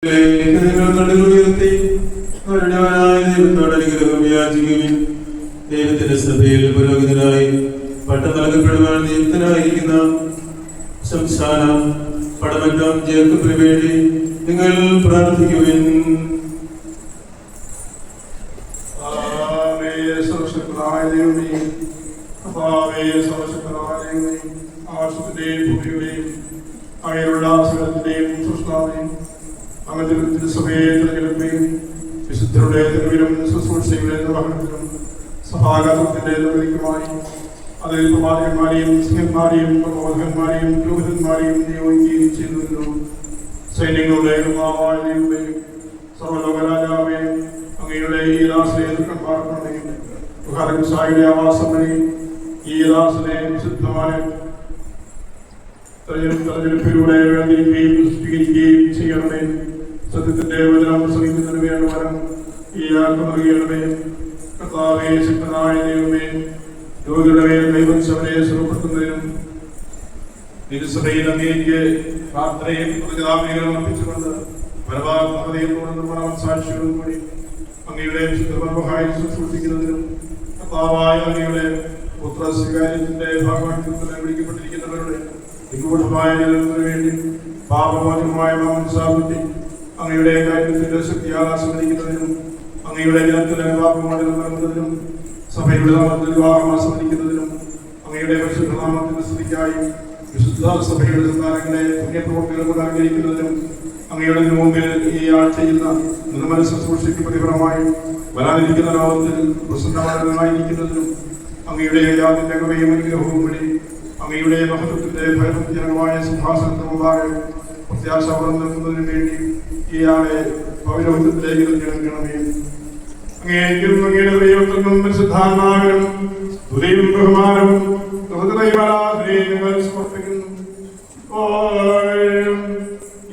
ഉയർത്തി ദൈവത്തോടനുഗ്രഹം യാചിക്കുവിൻ. ദൈവത്തിന്റെ സഭയിൽ പുരോഹിതനായി പട്ടം നൽകപ്പെടുവാൻ നിയുക്തനായിരിക്കുന്ന ശംശാന പടമറ്റം ജേക്കബിന് വേണ്ടി നിങ്ങൾ പ്രാർത്ഥിക്കുവിൻ. വിശുദ്ധരുടെ ശുശ്രൂഷയുടെ നിർവഹണത്തിലും സഭാഗതത്തിന്റെ നിർവഹിക്കുമായി അതിൽ പ്രവാചകന്മാരെയും സിംഹന്മാരെയും പ്രബോധകന്മാരെയും പുരോഹിതന്മാരെയും നിയോഗിക്കുകയും ചെയ്തിരുന്നു. സൈന്യങ്ങളുടെ ദൈവമേ, സർവ്വലോകരാജാവേ, അങ്ങയുടെ ഈ ദാസനെ എതിർക്കന്മാർക്കുണ്ടെങ്കിൽ ആവാസം വഴി ഈ ദാസനെ വിശുദ്ധമായ തെരഞ്ഞെടുപ്പിലൂടെ വേർതിരിക്കുകയും സ്വീകരിക്കുകയും ചെയ്യണമേ. സത്യത്തിന്റെ വചനം ശ്രമിക്കുന്നതിന് വേണ്ട വരം ഈ ആത്മ നൽകണമേ. കർത്താവേ, ശക്തനായ ദൈവമേ, രോഗികളുടെ മേൽ കൈവച്ചവരെ സുഖപ്പെടുത്തുന്നതിനും തിരുസഭയിൽ അങ്ങേക്ക് പ്രാർത്ഥനയും പ്രതികാമികളും അർപ്പിച്ചുകൊണ്ട് പരമാത്മകതയോടും സാക്ഷികളും കൂടി അങ്ങയുടെ വിശുദ്ധ പരമഹായി ശുശ്രൂഷിക്കുന്നതിനും കർത്താവായ അങ്ങയുടെ പുത്ര സ്വീകാര്യത്തിന്റെ ഭാഗമാക്കി വിളിക്കപ്പെട്ടിരിക്കുന്നവരുടെ നിഗൂഢമായ നിലനിൽപ്പിന് വേണ്ടി പാപമോചനമായ മാംസാബുദ്ധി അങ്ങയുടെ കാര്യത്തിന്റെ ശക്തി ആസ്വദിക്കുന്നതിനും അങ്ങയുടെ ജനത്തിന് പാപമോചനം നൽകുന്നതിനും സഭയുടെ നാമത്തിൽ വിവാഹം ആസ്വദിക്കുന്നതിനും അങ്ങയുടെ പരിശുദ്ധ നാമത്തിന്റെ സ്തുതിക്കായി വിശുദ്ധ സഭയുടെ സന്താനങ്ങളെ പുണ്യപ്രവർത്തികൾ കൊണ്ട് അലങ്കരിക്കുന്നതിനും അങ്ങയുടെ മുമ്പിൽ ഈ ആഴ്ചയിൽ നിർമ്മല ശുശ്രൂഷയ്ക്ക് പ്രതിഫലമായി വരാനിരിക്കുന്ന ലോകത്തിൽ പ്രസന്നമായിരിക്കുന്നതിനും അങ്ങയുടെ യാതിന്റെ കൃപയും അനുഗ്രഹവും വഴി അങ്ങയുടെ മഹത്വത്തിന്റെ ഭയഭക്തിജനകമായ സിംഹാസനത്തിന് മുമ്പാകെ പ്രത്യാശാപനം നൽകുന്നതിനു വേണ്ടി ഇയാളെ പൗരോഹിത്യത്തിലേക്ക് തിരഞ്ഞെടുക്കണമേ. അങ്ങേക്കും അങ്ങയുടെ ദൈവത്തിനും പരിശുദ്ധാത്മാവിനും സ്തുതിയും ബഹുമാനവും ഞങ്ങൾ സമർപ്പിക്കുന്നു.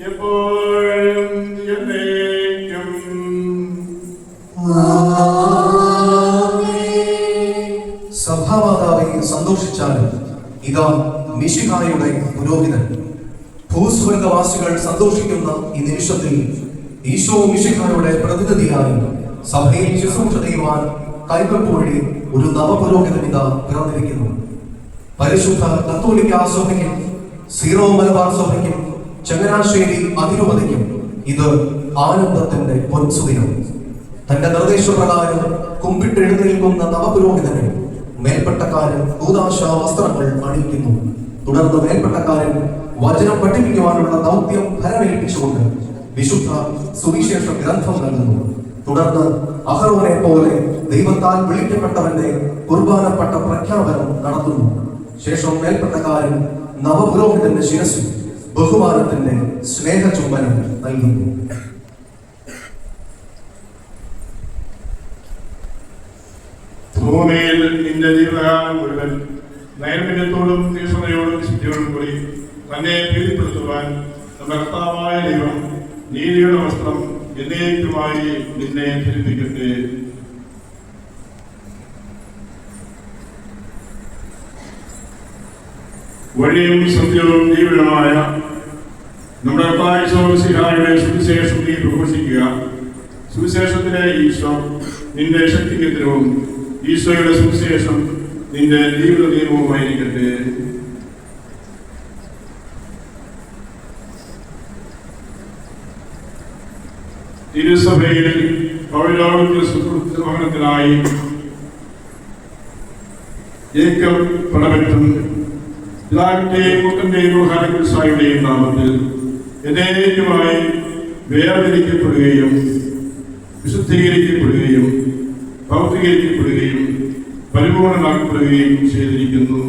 എപ്പോഴും എന്നേക്കും. സഭാമാതാവെ സന്തോഷിച്ചാലും ഇതാ മിശിഹായുടെ പുരോഹിതൻ. ഭൂസ്വർഗവാസികൾ സന്തോഷിക്കുന്ന ഈ നിമിഷത്തിൽ ഈശോ മിശിഹായുടെ പ്രതിനിധിയായി സഭയിൽ ശുശ്രൂഷ ചെയ്യുവാൻ കൈവെപ്പ് വഴി ഒരു നവപുരോഹിതൻ ഇതാ പിറന്നിരിക്കുന്നു. പരിശുദ്ധ കത്തോലിക്ക സഭയ്ക്കും സീറോ മലബാർ സഭയ്ക്കും ചങ്ങനാശ്ശേരി അതിരൂപതയ്ക്കും ഇത് ആനന്ദത്തിന്റെ പൊൻസുദിനം. തന്റെ നിർദ്ദേശപ്രകാരം കുമ്പിട്ടെഴുന്നേൽക്കുന്ന നവപുരോഹിതനെ മേൽപ്പട്ടക്കാരൻ കൂദാശ വസ്ത്രങ്ങൾ അണിയിക്കുന്നു. തുടർന്ന് മേൽപ്പട്ടക്കാരൻ വചനം പഠിപ്പിക്കുവാനുള്ള ദൗത്യം ഫലമേൽപ്പിച്ചുകൊണ്ട് വിശുദ്ധ സുവിശേഷ ഗ്രന്ഥം നൽകുന്നു. തുടർന്ന് അഹറോനെ പോലെ ദൈവത്താൽ വിളിക്കപ്പെട്ടവന്റെ കുർബാനപ്പെട്ട പ്രഖ്യാപനം നടത്തുന്നു. ശേഷം മേൽപ്പട്ടക്കാരൻ നവപുരോഹിതന്റെ ശിരസിൽ ബഹുമാനത്തിന്റെ സ്നേഹചുംബനം നൽകുന്നു. ഭൂമിയിൽ നിന്റെ ജീവിതകാലം മുഴുവൻ നൈർമല്യത്തോടും തീക്ഷ്ണതയോടും വിശുദ്ധിയോടും കൂടി തന്നെ പ്രീതിപ്പെടുത്തുവാൻ നമ്മുടെ കർത്താവായ ദൈവം നീതിയുടെ വസ്ത്രം എന്നേക്കുമായി നിന്നെ ധരിപ്പിക്കട്ടെ. വഴിയും സത്യവും ജീവിതമായ നമ്മുടെ കർത്താവിന്റെ സുവിശേഷം നീ പ്രഘോഷിക്കുക. സുവിശേഷത്തിലെ ഈശോ നിന്റെ ശക്തികേന്ദ്രവും ഈശോയുടെ സുവിശേഷം നിന്റെ ജീവിത നിയമവുമായിരിക്കട്ടെ. തിരുസഭയിൽ പൗരോഹിത്യ നിർവഹണത്തിനായി ഏകം പടമറ്റും പിതാവിന്റെയും പുത്രന്റെയും റൂഹായുടെയും നാമത്തിൽ എന്നേക്കുമായി വേർതിരിക്കപ്പെടുകയും വിശുദ്ധീകരിക്കപ്പെടുകയും ഭൗതികരിക്കപ്പെടുകയും പരിപൂർണമാക്കപ്പെടുകയും ചെയ്തിരിക്കുന്നു.